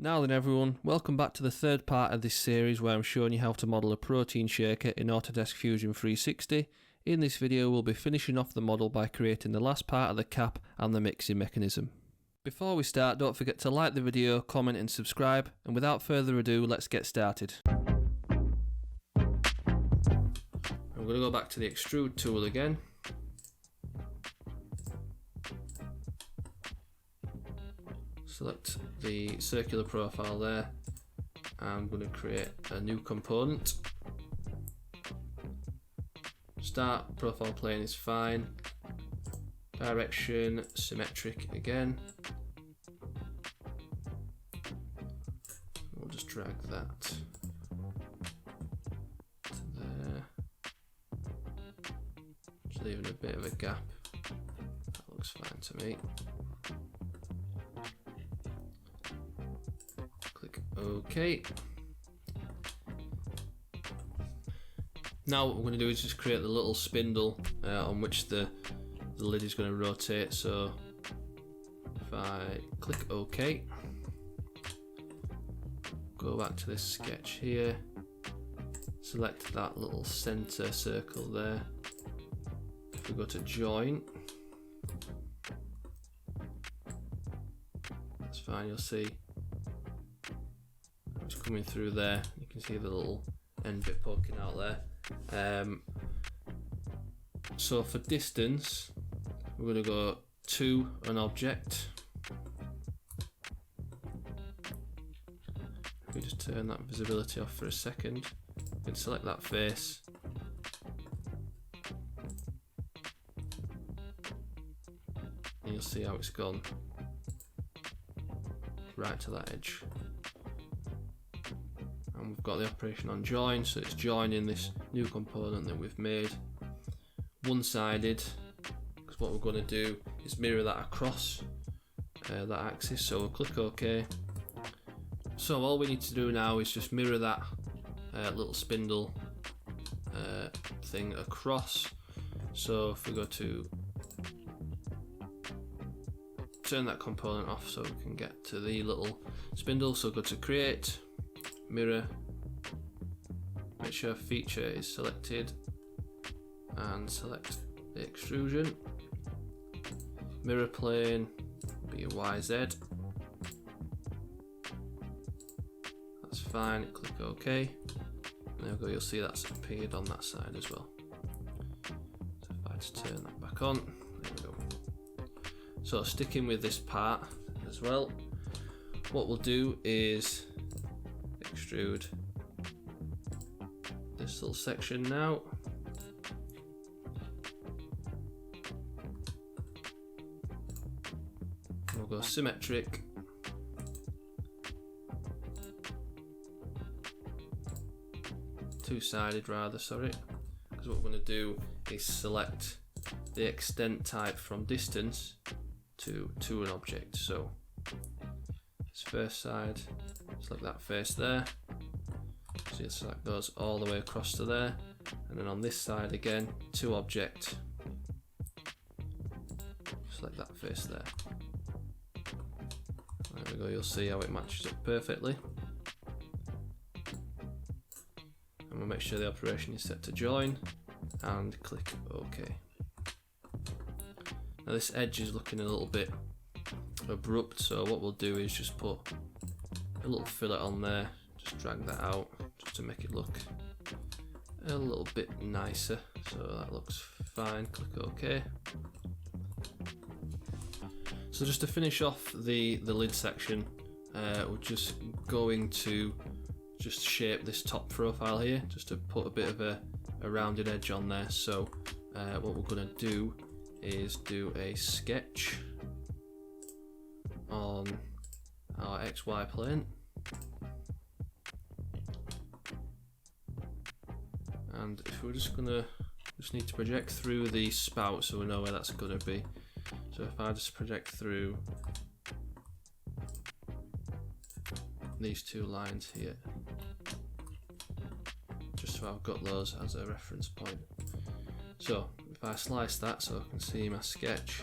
Now then everyone, welcome back to the third part of this series where I'm showing you how to model a protein shaker in Autodesk Fusion 360. In this video we'll be finishing off the model by creating the last part of the cap and the mixing mechanism. Before we start, don't forget to like the video, comment and subscribe, and without further ado, let's get started. I'm going to go back to the extrude tool again. Select the circular profile there. I'm going to create a new component. Start profile plane is fine. Direction symmetric again. We'll just drag that to there. Just leaving a bit of a gap. That looks fine to me. Click OK. Now what we're going to do is just create the little spindle on which the lid is going to rotate. So if I click OK, go back to this sketch here, select that little center circle there. If we go to join, that's fine, you'll see it's coming through there. You can see the little end bit poking out there. So for distance, we're going to go to an object. If we just turn that visibility off for a second, you can select that face. And you'll see how it's gone right to that edge. And we've got the operation on join, so it's joining this new component that we've made one-sided, because what we're going to do is mirror that across that axis. So we'll click OK. So all we need to do now is just mirror that little spindle thing across. So if we go to turn that component off so we can get to the little spindle, so go to create, mirror, make sure feature is selected and select the extrusion, mirror plane, be a YZ, that's fine, click OK, and there we go, you'll see that's appeared on that side as well. So if I just turn that back on, there we go. So sticking with this part as well, what we'll do is extrude this little section now. We'll go symmetric. Two-sided rather, sorry. Because what we're going to do is select the extent type from distance to an object. So this first side, select that face there. So you select those all the way across to there, and then on this side again, to object, select that face there. There we go, you'll see how it matches up perfectly. And we'll make sure the operation is set to join and click OK. Now this edge is looking a little bit abrupt, so what we'll do is just put a little fillet on there, just drag that out just to make it look a little bit nicer. So that looks fine, click OK. So just to finish off the lid section, we're just going to just shape this top profile here, just to put a bit of a rounded edge on there. So what we're going to do is do a sketch on our XY plane, and if we're just need to project through the spout so we know where that's going to be. So if I just project through these two lines here, just so I've got those as a reference point. So if I slice that so I can see my sketch,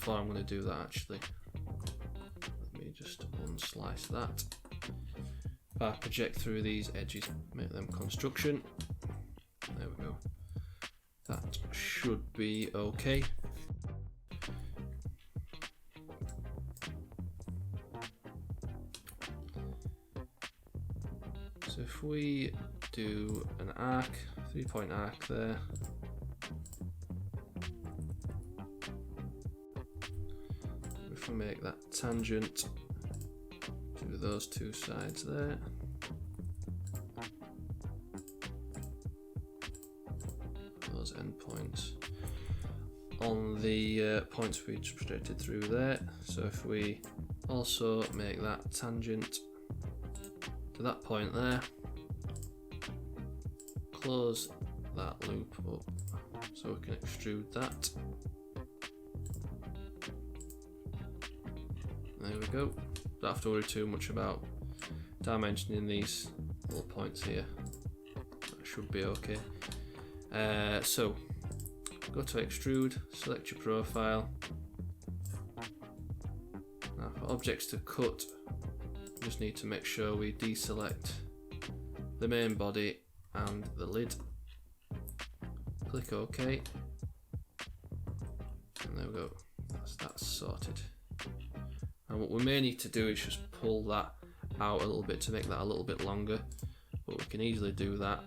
before I'm going to do that actually, let me just unslice that. If I project through these edges, make them construction, there we go. That should be okay. So if we do an arc, 3-point arc there, if we make that tangent to those two sides there, those endpoints on the points we just projected through there. So if we also make that tangent to that point there, close that loop up so we can extrude that. There we go. Don't have to worry too much about dimensioning these little points here. That should be okay. So go to extrude, select your profile. Now for objects to cut, we just need to make sure we deselect the main body and the lid. Click OK, and there we go. That's sorted. And what we may need to do is just pull that out a little bit to make that a little bit longer, but we can easily do that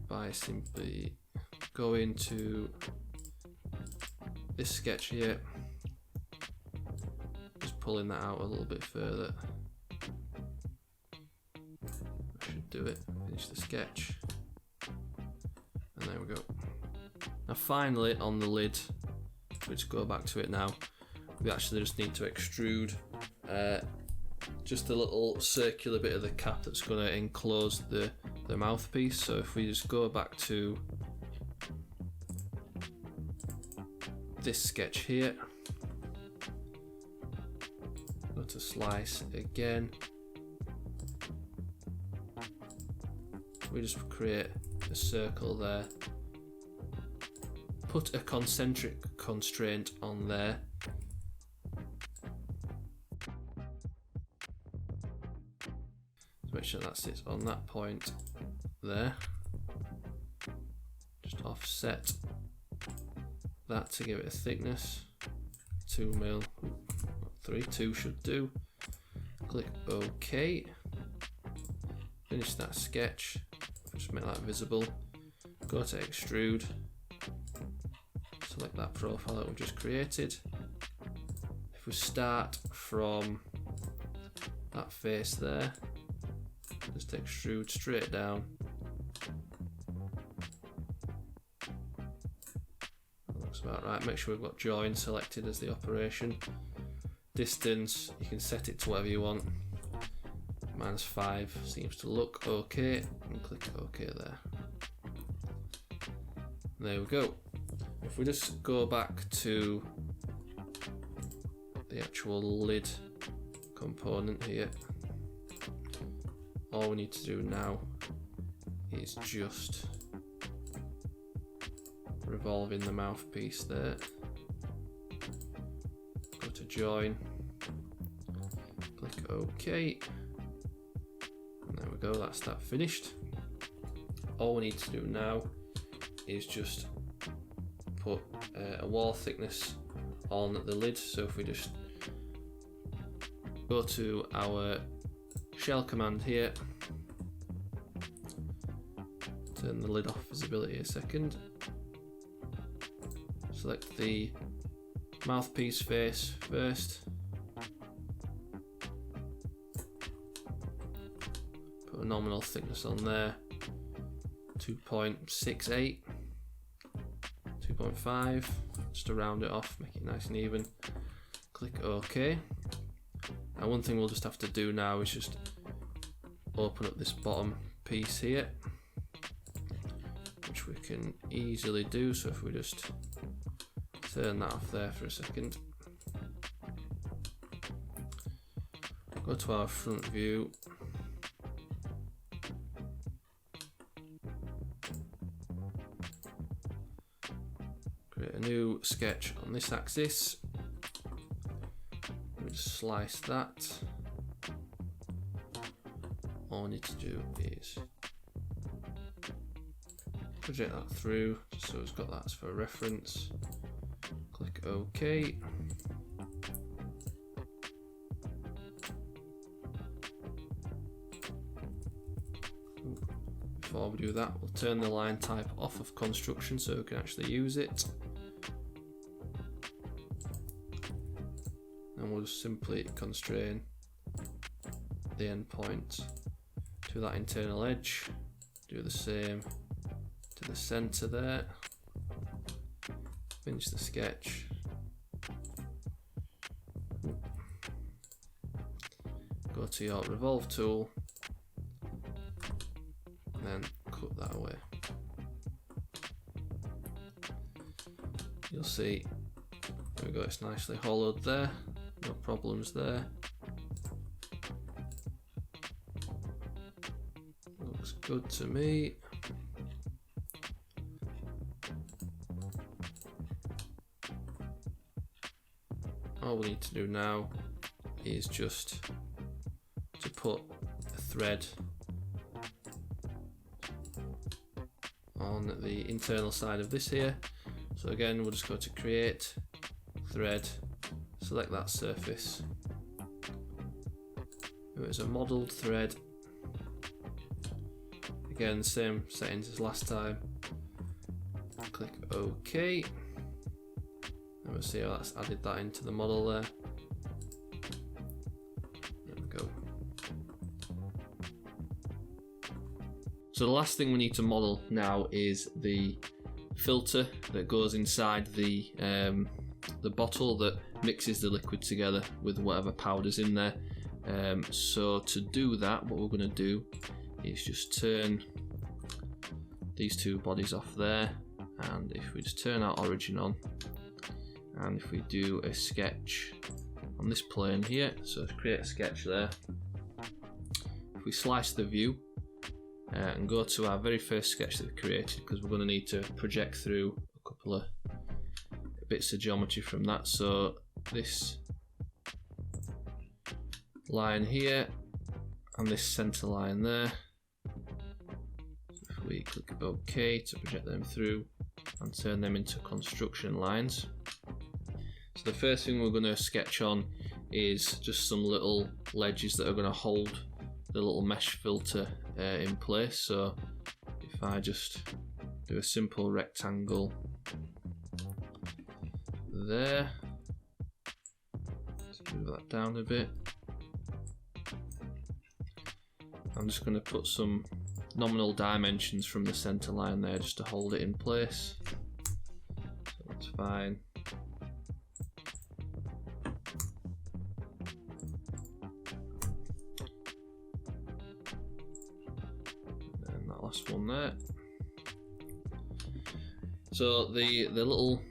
by simply going to this sketch here, just pulling that out a little bit further. I should do it, finish the sketch, and there we go. Now finally on the lid, let's go back to it now. We actually just need to extrude just a little circular bit of the cap that's going to enclose the mouthpiece. So if we just go back to this sketch here, go to slice again, we just create a circle there, put a concentric constraint on there, make sure that sits on that point there. Just offset that to give it a thickness, 2 mil, 2 should do. Click OK. Finish that sketch. Just make that visible. Go to extrude. Select that profile that we just created. If we start from that face there, just extrude straight down. That looks about right. Make sure we've got join selected as the operation. Distance, you can set it to whatever you want. -5 seems to look okay, and click OK there. There we go. If we just go back to the actual lid component here, all we need to do now is just revolving the mouthpiece there. Go to join, click OK, and there we go, that's that finished. All we need to do now is just put a wall thickness on the lid. So if we just go to our shell command here, turn the lid off visibility a second, select the mouthpiece face first, put a nominal thickness on there, 2.68, 2.5, just to round it off, make it nice and even. Click OK. Now one thing we'll just have to do now is just open up this bottom piece here, which we can easily do. So if we just turn that off there for a second, go to our front view, create a new sketch on this axis. We just slice that. All we need to do is project that through, just so it's got that as for reference. Click OK. Before we do that, we'll turn the line type off of construction so we can actually use it. And we'll just simply constrain the endpoint to that internal edge. Do the same to the center there. Finish the sketch. Go to your revolve tool. And then cut that away. You'll see, there we go, it's nicely hollowed there, no problems there. Looks good to me. All we need to do now is just to put a thread on the internal side of this here. So again, we'll just go to create, thread, select that surface. It was a modelled thread. Again, same settings as last time. Click OK. And we'll see how that's added that into the model there. There we go. So the last thing we need to model now is the filter that goes inside the bottle that mixes the liquid together with whatever powder's in there. So to do that, what we're going to do is just turn these two bodies off there, and if we just turn our origin on, and if we do a sketch on this plane here, so create a sketch there, if we slice the view and go to our very first sketch that we created, because we're going to need to project through a couple of bits of geometry from that. So this line here and this center line there, if we click OK to project them through and turn them into construction lines. So the first thing we're going to sketch on is just some little ledges that are going to hold the little mesh filter in place. So if I just do a simple rectangle there, let's move that down a bit. I'm just going to put some nominal dimensions from the center line there just to hold it in place. So that's fine. And that last one there. So the little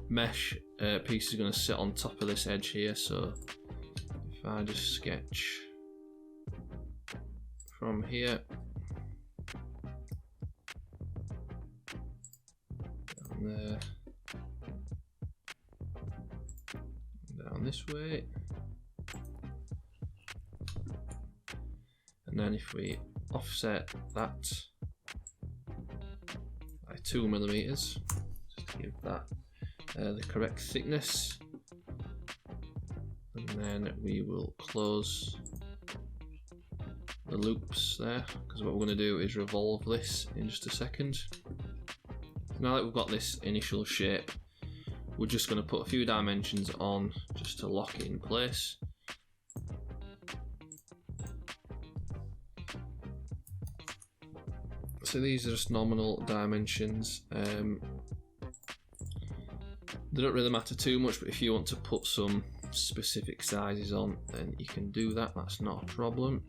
mesh piece is going to sit on top of this edge here. So if I just sketch from here down there, down this way, and then if we offset that by 2mm, just to give that the correct thickness, and then we will close the loops there, because what we're going to do is revolve this in just a second. Now that we've got this initial shape, we're just going to put a few dimensions on just to lock it in place. So these are just nominal dimensions. They don't really matter too much, but if you want to put some specific sizes on, then you can do that, that's not a problem.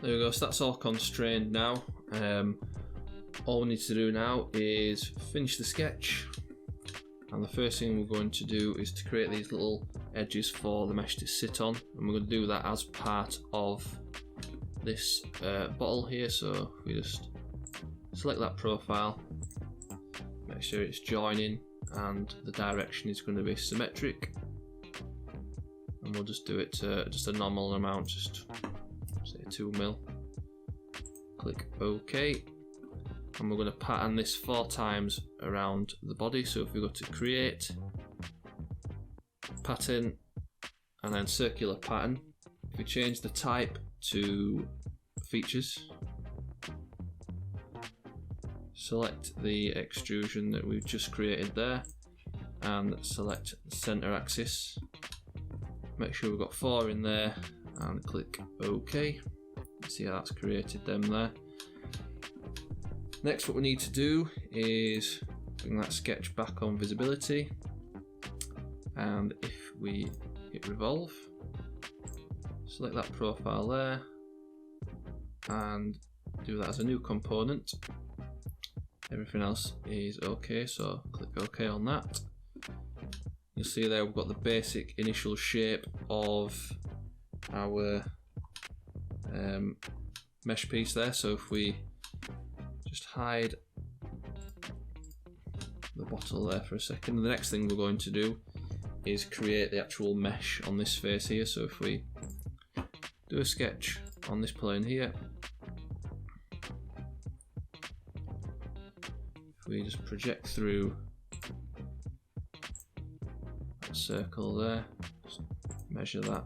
There we go, so that's all constrained now. All we need to do now is finish the sketch, and the first thing we're going to do is to create these little edges for the mesh to sit on, and we're going to do that as part of this bottle here. So we just select that profile, make sure it's joining and the direction is going to be symmetric, and we'll just do it to just a normal amount, just say 2 mil. Click OK, and we're going to pattern this 4 times around the body. So if we go to create, pattern, and then circular pattern, if we change the type to features, select the extrusion that we've just created there, and select the center axis, make sure we've got 4 in there, and click OK. See how that's created them there. Next, what we need to do is bring that sketch back on visibility, and if we hit revolve, select that profile there and do that as a new component. Everything else is okay, so click OK on that. You'll see there we've got the basic initial shape of our mesh piece there. So if we just hide the bottle there for a second, the next thing we're going to do is create the actual mesh on this face here. So if we do a sketch on this plane here, if we just project through that circle there, just measure that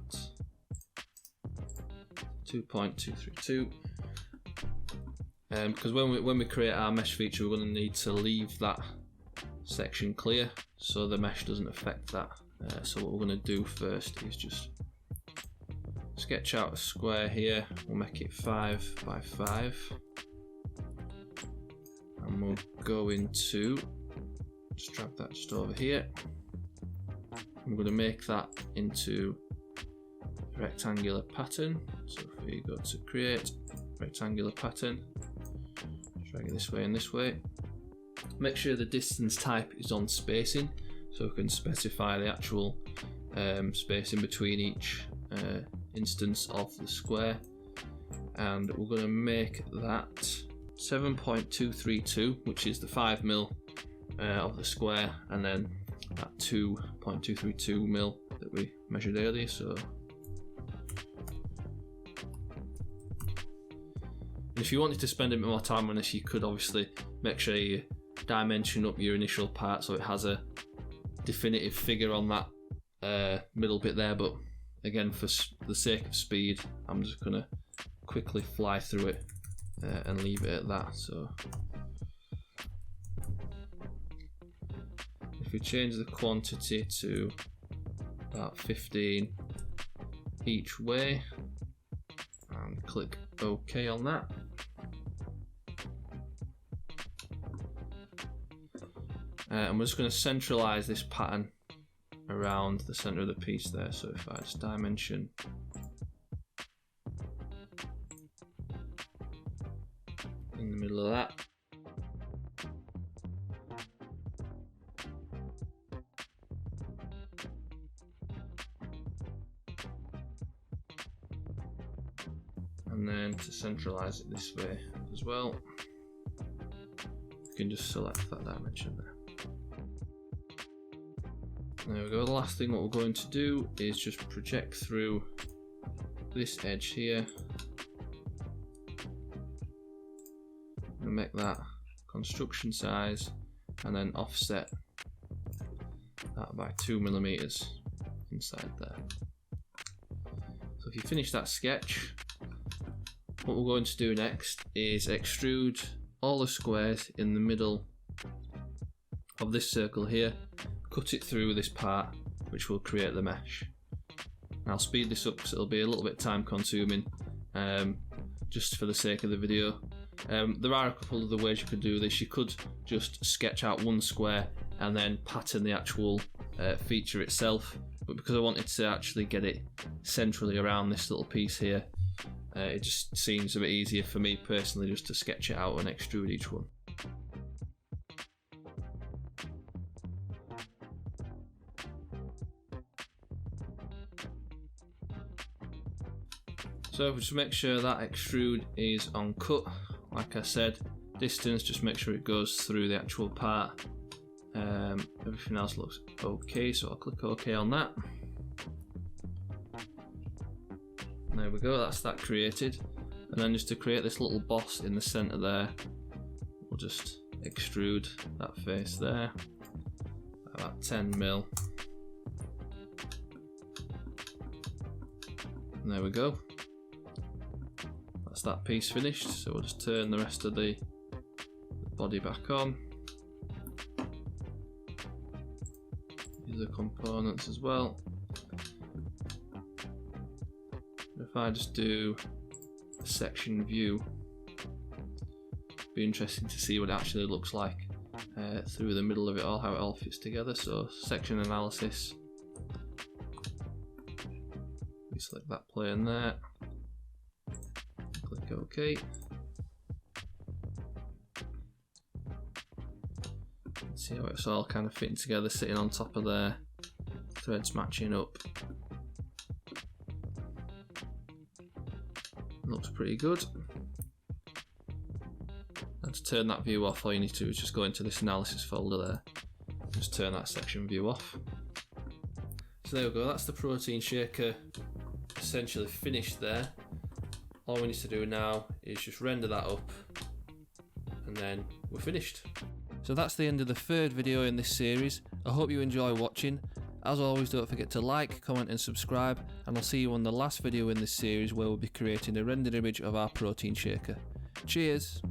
2.232, because when we create our mesh feature, we're going to need to leave that section clear so the mesh doesn't affect that. So what we're going to do first is just sketch out a square here. We'll make it 5 by 5, and we'll go into, just drag that just over here. I'm going to make that into a rectangular pattern. So if we go to create rectangular pattern, drag it this way and this way. Make sure the distance type is on spacing, so we can specify the actual spacing between each instance of the square, and we're going to make that 7.232, which is the 5 mil of the square, and then that 2.232 mil that we measured earlier. So if you wanted to spend a bit more time on this, you could obviously make sure you dimension up your initial part so it has a definitive figure on that middle bit there, but again, for the sake of speed, I'm just going to quickly fly through it and leave it at that. So if we change the quantity to about 15 each way and click OK on that, and we're just going to centralize this pattern around the center of the piece there. So if I just dimension in the middle of that, and then to centralize it this way as well, you can just select that dimension there. There we go. The last thing what we're going to do is just project through this edge here and make that construction size, and then offset that by 2 millimeters inside there. So if you finish that sketch, what we're going to do next is extrude all the squares in the middle of this circle here, cut it through this part, which will create the mesh. And I'll speed this up because it'll be a little bit time consuming, just for the sake of the video. There are a couple of the ways you could do this. You could just sketch out one square and then pattern the actual feature itself, but because I wanted to actually get it centrally around this little piece here, it just seems a bit easier for me personally just to sketch it out and extrude each one. So just make sure that extrude is on cut. Like I said, distance, just make sure it goes through the actual part. Everything else looks okay, so I'll click OK on that. There we go, that's that created. And then just to create this little boss in the centre there, we'll just extrude that face there, about 10mm. And there we go. That's that piece finished, so we'll just turn the rest of the body back on. These are the components as well. If I just do a section view, be interesting to see what it actually looks like through the middle of it all, how it all fits together. So section analysis, we select that plane there, click OK. See how it's all kind of fitting together, sitting on top of there, threads matching up. Looks pretty good. And to turn that view off, all you need to do is just go into this analysis folder there, just turn that section view off. So there we go, that's the protein shaker essentially finished there. All we need to do now is just render that up and then we're finished. So that's the end of the third video in this series. I hope you enjoy watching. As always, don't forget to like, comment and subscribe, and I'll see you on the last video in this series where we'll be creating a rendered image of our protein shaker. Cheers!